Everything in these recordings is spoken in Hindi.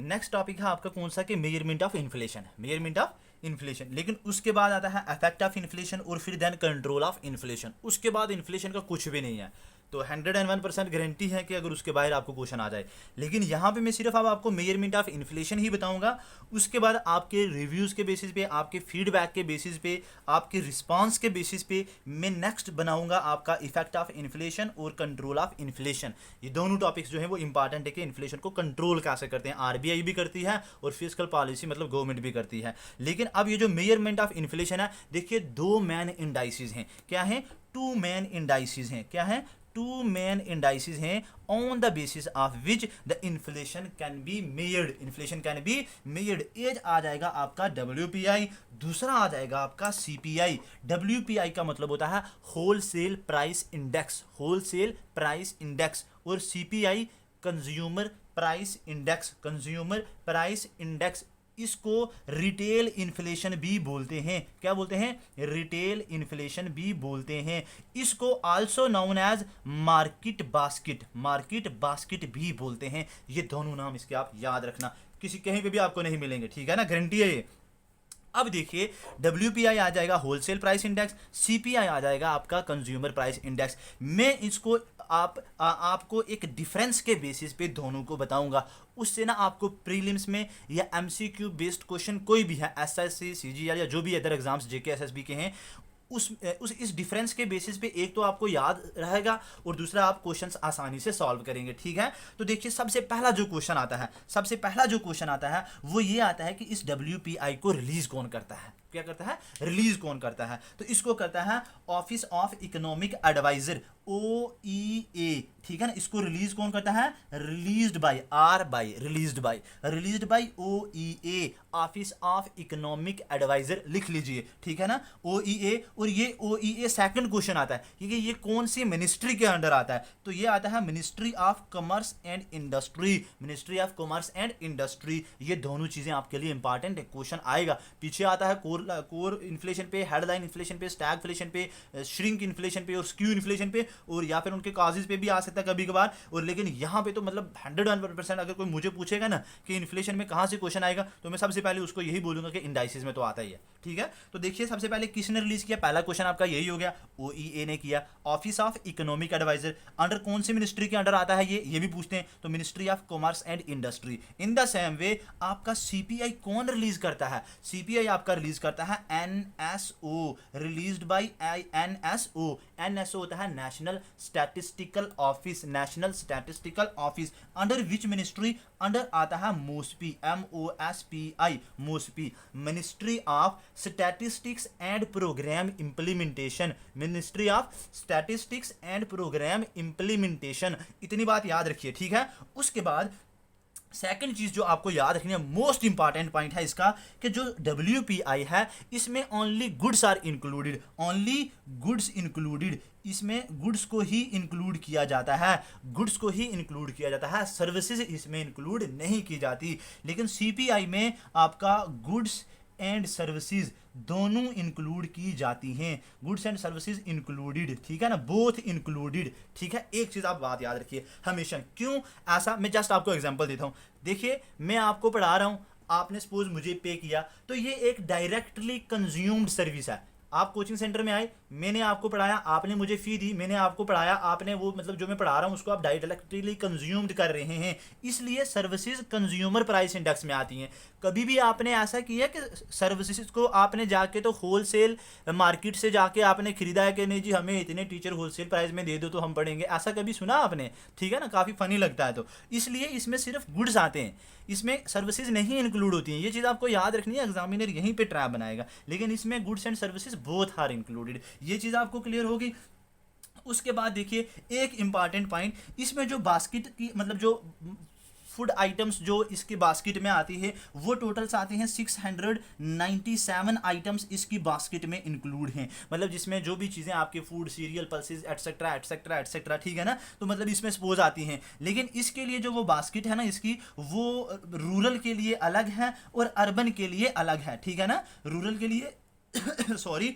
नेक्स्ट टॉपिक है आपका कौन सा कि measurement of inflation, measurement of inflation. लेकिन उसके बाद आता है इफेक्ट ऑफ इन्फ्लेशन और फिर देन कंट्रोल ऑफ इन्फ्लेशन। उसके बाद इन्फ्लेशन का कुछ भी नहीं है। तो 101% गारंटी है कि अगर उसके बाहर आपको क्वेश्चन आ जाए। लेकिन यहाँ पे मैं सिर्फ अब आपको मेजरमेंट ऑफ इन्फ्लेशन ही बताऊंगा। उसके बाद आपके रिव्यूज़ के बेसिस पे, आपके फीडबैक के बेसिस पे, आपके रिस्पांस के बेसिस पे मैं नेक्स्ट बनाऊंगा आपका इफेक्ट ऑफ इन्फ्लेशन और कंट्रोल ऑफ इन्फ्लेशन। ये दोनों टॉपिक्स जो हैं वो इंपॉर्टेंट है कि इन्फ्लेशन को कंट्रोल कैसे करते हैं। आरबीआई भी करती है और फिजिकल पॉलिसी मतलब गवर्नमेंट भी करती है। लेकिन अब ये जो मेजरमेंट ऑफ इन्फ्लेशन है, देखिए दो मैन इंडाइसिस हैं। क्या है? टू मैन इंडाइसिस हैं। क्या है? टू मेन इंडाइसिस हैं on the basis of which the inflation can be measured. Inflation can be measured. एक आ जाएगा आपका WPI, दूसरा आ जाएगा आपका CPI। WPI का मतलब होता है wholesale price index, wholesale price index, और CPI consumer price index, consumer price index. इसको रिटेल इन्फ्लेशन भी बोलते हैं। क्या बोलते हैं? रिटेल इन्फ्लेशन भी बोलते हैं। इसको also known as market basket, market basket भी बोलते हैं। ये दोनों नाम इसके आप याद रखना, किसी कहीं पे भी आपको नहीं मिलेंगे, ठीक है ना, गारंटी है ये। अब देखिए WPI आ जाएगा होलसेल प्राइस इंडेक्स, CPI आ जाएगा आपका कंज्यूमर प्राइस इंडेक्स। मैं इसको आपको एक डिफरेंस के बेसिस पे दोनों को बताऊंगा। उससे ना आपको प्रीलिम्स में या MCQ बेस्ड क्वेश्चन कोई भी है, SSC CGL या जो भी अदर एग्जाम्स JK SSB के हैं, इस डिफरेंस के बेसिस पे एक तो आपको याद रहेगा और दूसरा आप क्वेश्चंस आसानी से सॉल्व करेंगे, ठीक है। तो देखिए सबसे पहला जो क्वेश्चन आता है, सबसे पहला जो क्वेश्चन आता है वो ये आता है कि इस WPI को रिलीज कौन करता है? क्या करता है? रिलीज कौन करता है? तो इसको करता है office of economic adviser, OEA, ठीक है ना। इसको रिलीज कौन करता है? Released by, are bye, released by OEA, office of economic adviser लिख लीजिए, ठीक है ना, OEA। और ये OEA सेकंड क्वेश्चन आता है कि ये कौन सी मिनिस्ट्री के अंडर आता है? तो ये आता है ministry of commerce and industry, ministry of commerce and industry. ये दोनों चीजें आपके लिए इंपॉर्टेंट है, क्वेश्चन आएगा। पीछे आता है कोर इन्फ्लेशन पे, हेडलाइन इन्फ्लेशन पे, स्टैगफ्लेशन पे, श्रिंक इन्फ्लेशन पे और स्क्यू इन्फ्लेशन पे, और या फिर उनके काजेज पे भी आ सकता है कभी कभार। और लेकिन यहाँ पे तो मतलब 101% अगर कोई मुझे पूछेगा ना कि इन्फ्लेशन में कहाँ से क्वेश्चन आएगा, तो मैं सबसे पहले उसको यही बोलूंगा कि इंडाइसिस में तो आता ही है, ठीक है। तो देखिए सबसे पहले किसने रिलीज किया? पहला क्वेश्चन आपका यही हो गया, OEA ने किया। Office of economic adviser under कौन सी मिनिस्ट्री के अंडर आता है? ये भी पूछते हैं, तो ministry of commerce and industry. In the same way आपका CPI कौन रिलीज करता है? CPI आपका रिलीज करता है NSO, released by NSO। NSO होता है national statistical office, national statistical office. Under which ministry? Under आता है MOSPI, MOSPI, MOSPI, ministry of statistics and programme implementation, ministry of statistics and programme implementation. इतनी बात याद रखिए, ठीक है। उसके बाद सेकंड चीज जो आपको याद रखनी है, मोस्ट इंपॉर्टेंट पॉइंट है इसका, कि जो WPI है इसमें only goods are included, only goods included. इसमें गुड्स को ही इंक्लूड किया जाता है, गुड्स को ही इंक्लूड किया जाता है, सर्विसेज इसमें इंक्लूड नहीं की जाती। लेकिन CPI में आपका गुड्स एंड सर्विसेज दोनों इंक्लूड की जाती हैं, गुड्स एंड सर्विसेज इंक्लूडेड, ठीक है ना, बोथ इंक्लूडेड, ठीक है। एक चीज आप बात याद रखिए हमेशा, क्यों ऐसा, मैं जस्ट आपको एग्जांपल देता हूं। देखिए मैं आपको पढ़ा रहा हूं, आपने सपोज मुझे पे किया, तो ये एक डायरेक्टली कंज्यूम्ड सर्विस है। आप कोचिंग सेंटर में आए, मैंने आपको पढ़ाया, आपने मुझे फी दी, मैंने आपको पढ़ाया, आपने वो मतलब जो मैं पढ़ा रहा हूँ उसको आप डायरेक्टली कंज्यूम्ड कर रहे हैं, इसलिए सर्विसेज कंज्यूमर प्राइस इंडेक्स में आती हैं। कभी भी आपने ऐसा किया कि सर्विसेज को आपने जाके तो होलसेल मार्केट से जाके आपने खरीदा है कि नहीं जी हमें इतने टीचर होलसेल प्राइस में दे दो तो हम पढ़ेंगे, ऐसा कभी सुना आपने? ठीक है ना, काफ़ी फनी लगता है। तो इसलिए इसमें सिर्फ गुड्स आते हैं, इसमें सर्विसेज नहीं इंक्लूड होती हैं। ये चीज़ आपको याद रखनी है, एग्जामिनर यहीं पे ट्रैप बनाएगा। लेकिन इसमें goods and services both are included, ये चीज़ आपको क्लियर होगी। उसके बाद देखिए एक इंपॉर्टेंट पॉइंट, इसमें जो बास्केट की मतलब जो फूड आइटम्स जो इसके बास्केट में आती है वो टोटल्स आते हैं 697 आइटम्स इसकी बास्केट में इंक्लूड हैं। मतलब जिसमें जो भी चीज़ें आपके food, serial, pulses etcetera etcetera etcetera, ठीक है ना, तो मतलब इसमें सपोज आती हैं। लेकिन इसके लिए जो वो बास्केट है ना इसकी, वो रूरल के लिए अलग है और अर्बन के लिए अलग है, ठीक है ना। रूरल के लिए सॉरी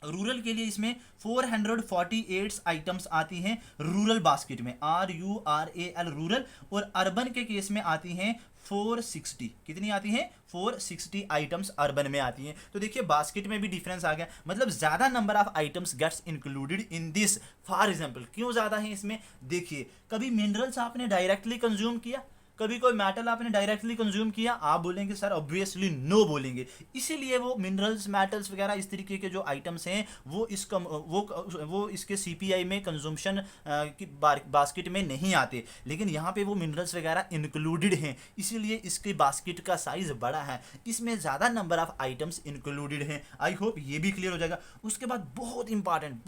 रूरल के लिए इसमें 448 आइटम्स आती हैं रूरल बास्केट में, RURAL रूरल, और अर्बन के केस में आती हैं 460, कितनी आती हैं 460 आइटम्स अर्बन में आती हैं। तो देखिए बास्केट में भी डिफरेंस आ गया, मतलब ज़्यादा number of items gets included in this. For example क्यों ज़्यादा है इसमें, देखिए कभी मिनरल्स आपने डायरेक्टली कंज्यूम किया, कभी कोई मेटल आपने डायरेक्टली कंज्यूम किया, आप बोलेंगे सर ऑब्वियसली नो बोलेंगे। इसीलिए वो मिनरल्स मेटल्स वगैरह इस तरीके के जो आइटम्स हैं वो वो इसके सीपीआई में कंजम्पशन की बास्केट में नहीं आते, लेकिन यहाँ पे वो मिनरल्स वगैरह इंक्लूडेड हैं, इसीलिए इसके बास्केट का साइज बड़ा है, इसमें ज़्यादा नंबर ऑफ आइटम्स इंक्लूडेड हैं। आई होप ये भी क्लियर हो जाएगा। उसके बाद बहुत इंपॉर्टेंट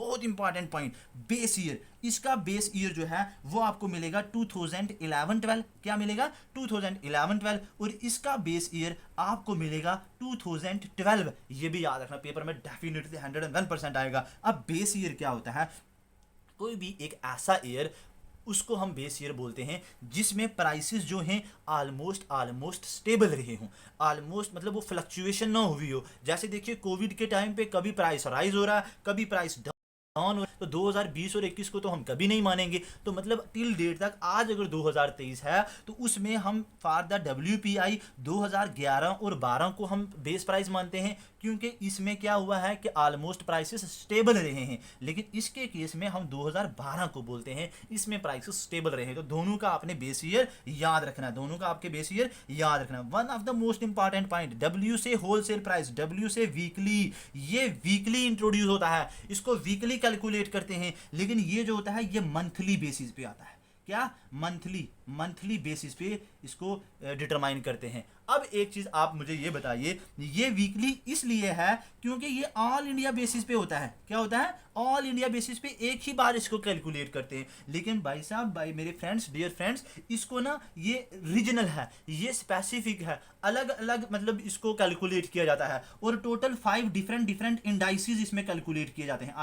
पॉइंट, बेस ईयर। इसका बेस ईयर जो है वो आपको मिलेगा 2011-12, क्या मिलेगा 2011-12, और इसका बेस ईयर आपको मिलेगा 2012। ये भी याद रखना, पेपर में डेफिनेटली 101% आएगा। अब बेस ईयर क्या होता है, कोई भी एक ऐसा ईयर, उसको हम बेस ईयर बोलते हैं जिसमें प्राइसेस जो हैं ऑलमोस्ट स्टेबल रहे हों, ऑलमोस्ट मतलब वो फ्लक्चुएशन ना हुई हो। जैसे देखिए कोविड के टाइम पे कभी प्राइस राइज हो रहा है, कभी प्राइस डाउन, तो 2020 और 21 को तो हम कभी नहीं मानेंगे। तो मतलब टिल डेट तक, आज अगर 2023 है तो उसमें हम फॉर द WPI 2011 और 12 को हम बेस प्राइस मानते हैं, क्योंकि इसमें क्या हुआ है कि ऑलमोस्ट प्राइसेस स्टेबल रहे हैं। लेकिन इसके केस में हम 2012 को बोलते हैं, इसमें प्राइसेस स्टेबल रहे। तो दोनों का आपने बेस ईयर याद रखना है, दोनों का आपके बेस ईयर याद रखना। One of the most important point, W से होलसेल प्राइस, W से वीकली, ये वीकली इंट्रोड्यूस होता है, इसको वीकली कैलकुलेट करते हैं, लेकिन ये जो होता है ये मंथली बेसिस पे आता है। क्या, मंथली बेसिस पे इसको डिटरमाइन करते हैं। अब एक चीज आप मुझे ये बताइए, ये वीकली इसलिए है क्योंकि ये ऑल इंडिया बेसिस पे होता है। क्या होता है, ऑल इंडिया बेसिस पे एक ही बार इसको कैलकुलेट करते हैं। लेकिन भाई साहब, भाई मेरे फ्रेंड्स, डियर फ्रेंड्स, इसको ना ये रीजनल है, ये स्पेसिफिक है, अलग अलग मतलब इसको कैलकुलेट किया जाता है, और टोटल 5 डिफरेंट इंडाइसिस इसमें कैलकुलेट किए जाते हैं।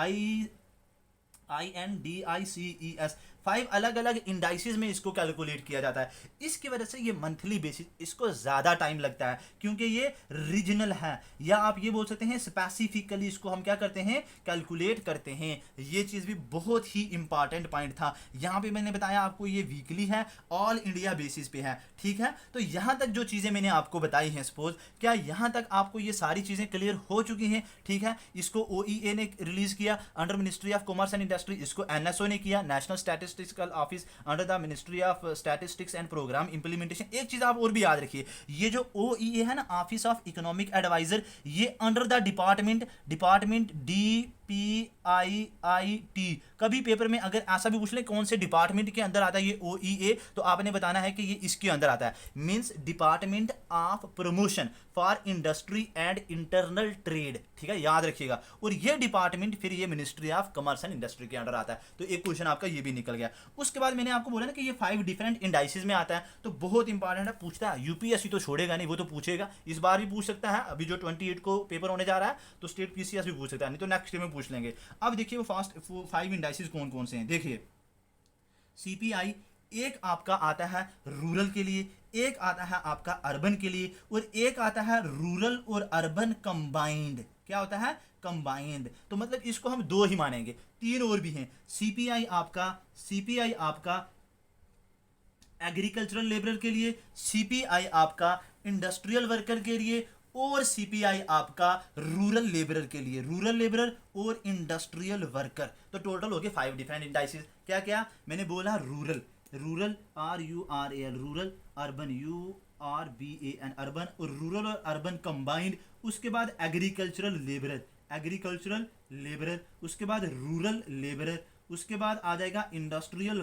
INDICES, 5 अलग अलग इंडाइसिस में इसको कैलकुलेट किया जाता है। इसकी वजह से ये मंथली बेसिस, इसको ज़्यादा टाइम लगता है क्योंकि ये रीजनल है, या आप ये बोल सकते हैं स्पेसिफिकली इसको हम क्या करते हैं, कैलकुलेट करते हैं। ये चीज़ भी बहुत ही इंपॉर्टेंट पॉइंट था। यहाँ पे मैंने बताया आपको ये वीकली है, ऑल इंडिया बेसिस पे है, ठीक है। तो यहाँ तक जो चीज़ें मैंने आपको बताई हैं, सपोज क्या यहाँ तक आपको ये सारी चीज़ें क्लियर हो चुकी हैं, ठीक है। इसको OEA ने रिलीज़ किया under ministry of commerce and industry, इसको NSO ने किया, national statistical office under the ministry of statistics and programme implementation. एक चीज आप और भी याद रखिए, ये जो OEA है ना, ऑफिस ऑफ इकोनॉमिक एडवाइजर, ये अंडर द डिपार्टमेंट DPIIT। कभी पेपर में अगर ऐसा भी पूछ ले कौन से डिपार्टमेंट के अंदर आता है ये OEA, तो आपने बताना है कि ये इसके अंदर आता है, means department of promotion for industry and internal trade, ठीक है, याद रखिएगा। और ये डिपार्टमेंट फिर ये ministry of commerce and industry के अंडर आता है। तो एक क्वेश्चन आपका ये भी निकल गया। उसके बाद मैंने आपको बोला ना कि ये 5 डिफरेंट इंडाइसिस में आता है, तो बहुत इंपॉर्टेंट है, पूछता है UPSC तो छोड़ेगा नहीं, वो तो पूछेगा, इस बार भी पूछ सकता है। अभी जो 28 को पेपर होने जा रहा है तो स्टेट PCS भी पूछ सकता है, नहीं तो नेक्स्ट ईयर में पूछ लेंगे। अब देखिए वो फास्ट 5 इंडाइसिस कौन कौन से हैं, देखिए CPI एक आपका आता है रूरल के लिए, एक आता है आपका अर्बन के लिए, और एक आता है रूरल और अर्बन कंबाइंड। क्या होता है, कंबाइंड। तो मतलब इसको हम 2 ही मानेंगे, 3 और भी हैं। CPI आपका एग्रीकल्चरल लेबर के लिए, CPI आपका इंडस्ट्रियल वर्कर के लिए, और CPI आपका रूरल लेबरर के लिए, रूरल लेबरर और इंडस्ट्रियल वर्कर। तो टोटल हो गए 5 डिफरेंट इंडाइसिस। क्या क्या मैंने बोला, rural RURAL, rural, urban URBAN urban, और रूरल और अर्बन कंबाइंड। उसके बाद एग्रीकल्चरल लेबरर, उसके बाद रूरल लेबरर, उसके बाद आ जाएगा इंडस्ट्रियल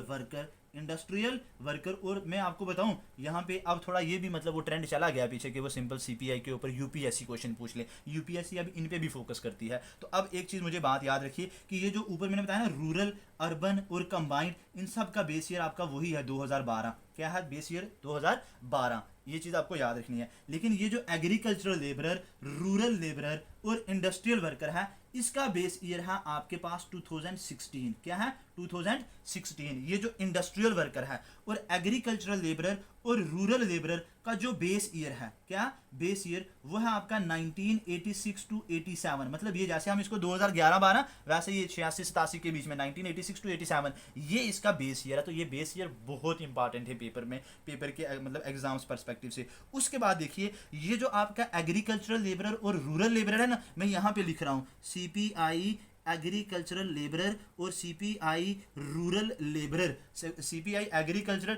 वर्कर। और मैं आपको बताऊं यहाँ पे अब थोड़ा ये भी मतलब वो ट्रेंड चला गया पीछे कि वो सिंपल CPI के ऊपर UPSC क्वेश्चन पूछ ले, UPSC अब इन पे भी फोकस करती है। तो अब एक चीज़ मुझे बात याद रखिए कि ये जो ऊपर मैंने बताया ना, रूरल, अर्बन और कंबाइंड, इन सब का बेस ईयर आपका वही है 2012। क्या है, बेस ईयर 2012। ये चीज़ आपको याद रखनी है। लेकिन ये जो एग्रीकल्चरल लेबरर, रूरल लेबरर और इंडस्ट्रियल वर्कर है, इसका बेस ईयर है आपके पास 2016। क्या है, 2016। ये जो इंडस्ट्रियल वर्कर है और एग्रीकल्चरल लेबरर और रूरल लेबरर का जो बेस ईयर है, क्या बेस ईयर, वो है आपका 1986 टू 87। मतलब ये जैसे हम इसको 2011-12 वैसे ये 86-87 के बीच में 1986 टू 87 ये इसका बेस ईयर है। तो ये बेस ईयर बहुत इंपॉर्टेंट है पेपर में, पेपर के मतलब एग्जाम्स परस्पेक्टिव से। उसके बाद देखिए ये जो आपका एग्रीकल्चरल लेबरर और रूरल लेबरर है ना, मैं यहाँ पे लिख रहा हूँ CPI एग्रीकल्चरल लेबरर और CPI rural labourer. CPI agricultural,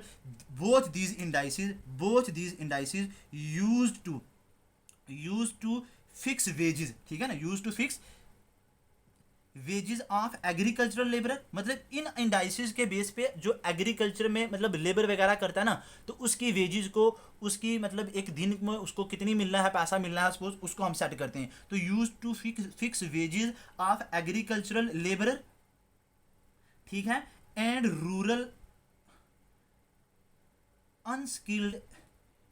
both these indices used to fix wages, ठीक है ना, used to fix wages of agricultural labour. मतलब इन इंडाइसिस के बेस पे जो एग्रीकल्चर में मतलब लेबर वगैरह करता है ना, तो उसकी वेजेस को, उसकी मतलब एक दिन में उसको कितनी मिलना है, पैसा मिलना है सपोज, उसको हम सेट करते हैं। तो use to fix wages of agricultural labour, ठीक है, एंड रूरल अनस्किल्ड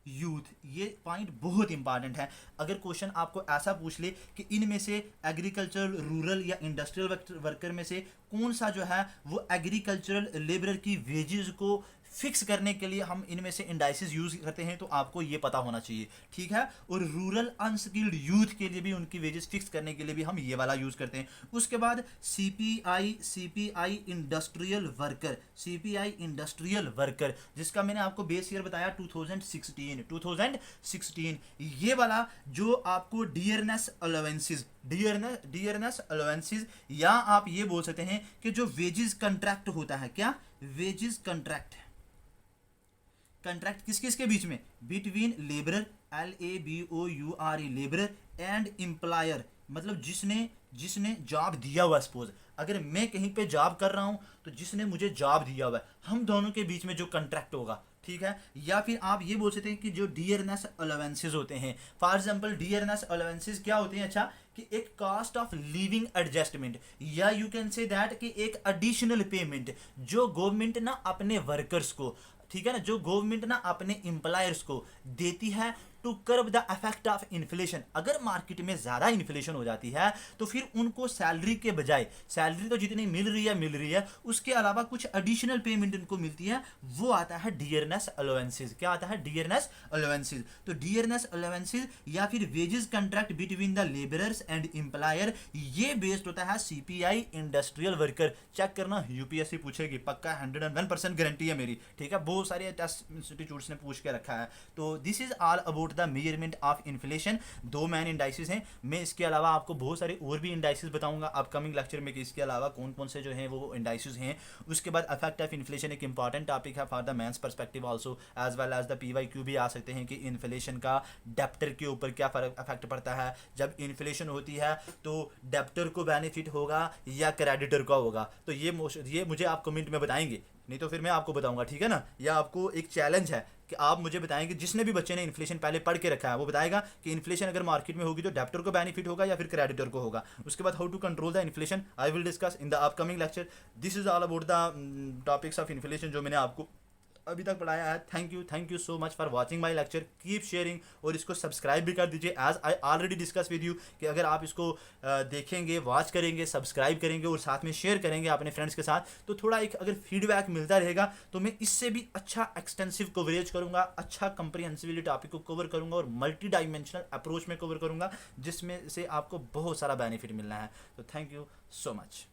यूथ। ये पॉइंट बहुत इंपॉर्टेंट है। अगर क्वेश्चन आपको ऐसा पूछ ले कि इनमें से एग्रीकल्चरल, रूरल या इंडस्ट्रियल वर्कर में से कौन सा जो है वो एग्रीकल्चरल लेबरर की वेजेस को फिक्स करने के लिए हम इनमें से इंडाइसिस यूज करते हैं, तो आपको ये पता होना चाहिए, ठीक है। और रूरल अनस्किल्ड यूथ के लिए भी उनकी वेजेस फिक्स करने के लिए भी हम ये वाला यूज करते हैं। उसके बाद CPI इंडस्ट्रियल वर्कर, जिसका मैंने आपको बेस ईयर बताया 2016। ये वाला जो आपको डियरनेस अलाउंसेस या आप ये बोल सकते हैं कि जो वेजेस कंट्रैक्ट होता है, क्या वेजेस कंट्रैक्ट किस किस के बीच में, between labourer LABOURE labourer and employer, मतलब जिसने जॉब दिया हुआ। सपोज अगर मैं कहीं पे जॉब कर रहा हूं तो जिसने मुझे जॉब दिया हुआ है, हम दोनों के बीच में जो कंट्रैक्ट होगा, ठीक है। या फिर आप ये बोल सकते हैं कि जो डियरनेस अलाउंसेस होते हैं, फॉर एग्जांपल डियरनेस अलाउंसेस क्या होते हैं, अच्छा, कि एक कॉस्ट ऑफ लिविंग एडजस्टमेंट, या यू कैन से दैट कि एक एडिशनल पेमेंट जो गवर्नमेंट ना अपने वर्कर्स को, ठीक है ना, जो गवर्नमेंट ना अपने एम्प्लॉयर्स को देती है to curb the effect of inflation. अगर मार्केट में ज़्यादा इन्फ्लेशन हो जाती है तो फिर उनको सैलरी के बजाय, सैलरी तो जितनी मिल रही है उसके अलावा कुछ एडिशनल पेमेंट उनको मिलती है, वो आता है डियरनेस अलाउंसेस। क्या आता है, डियरनेस अलाउंसेस। तो डियरनेस अलाउंसेस या फिर wages contract between the labourers and employer, ये बेस्ड होता है CPI इंडस्ट्रियल वर्कर। चेक करना, UPSC पूछेगी पक्का, 101% गारंटी है मेरी, ठीक है। बहुत सारे टेस्ट इंस्टीट्यूट्स ने पूछ के रखा है। तो this is all about the measurement of inflation. दो मेन इंडाइसिस हैं। मैं इसके अलावा आपको बहुत सारे और भी इंडाइसिस बताऊंगा अपकमिंग लेक्चर में कि इसके अलावा कौन कौन से जो हैं वो इंडाइसिस हैं। उसके बाद इफेक्ट ऑफ इन्फ्लेशन एक इंपॉर्टेंट टॉपिक है for the mains perspective also, as well as the PYQ भी आ सकते हैं कि इन्फ्लेशन का डेप्टर के ऊपर क्या फर्क इफेक्ट पड़ता है। जब इन्फ्लेशन होती है तो डेप्टर को बेनिफिट होगा या क्रेडिटर का होगा, तो ये मुझे आप कमेंट में बताएंगे, नहीं तो फिर मैं आपको बताऊंगा, ठीक है ना। या आपको एक चैलेंज है कि आप मुझे बताएं कि जिसने भी बच्चे ने इन्फ्लेशन पहले पढ़ के रखा है वो बताएगा कि इन्फ्लेशन अगर मार्केट में होगी तो डेप्टर को बेनिफिट होगा या फिर क्रेडिटर को होगा। उसके बाद how to control the inflation I will discuss in the upcoming lecture. This is all about the topics of inflation जो मैंने आपको अभी तक पढ़ाया है। Thank you so much for watching my lecture. Keep sharing और इसको सब्सक्राइब भी कर दीजिए, as I already discuss with you कि अगर आप इसको देखेंगे, वॉच करेंगे, सब्सक्राइब करेंगे और साथ में शेयर करेंगे अपने फ्रेंड्स के साथ, तो थोड़ा एक अगर फीडबैक मिलता रहेगा तो मैं इससे भी अच्छा एक्सटेंसिव कवरेज करूँगा, अच्छा कंप्रीहेंसिवली टॉपिक को कवर करूँगा और मल्टी डायमेंशनल अप्रोच में कवर करूँगा, जिसमें से आपको बहुत सारा बेनिफिट मिलना है। तो थैंक यू सो मच।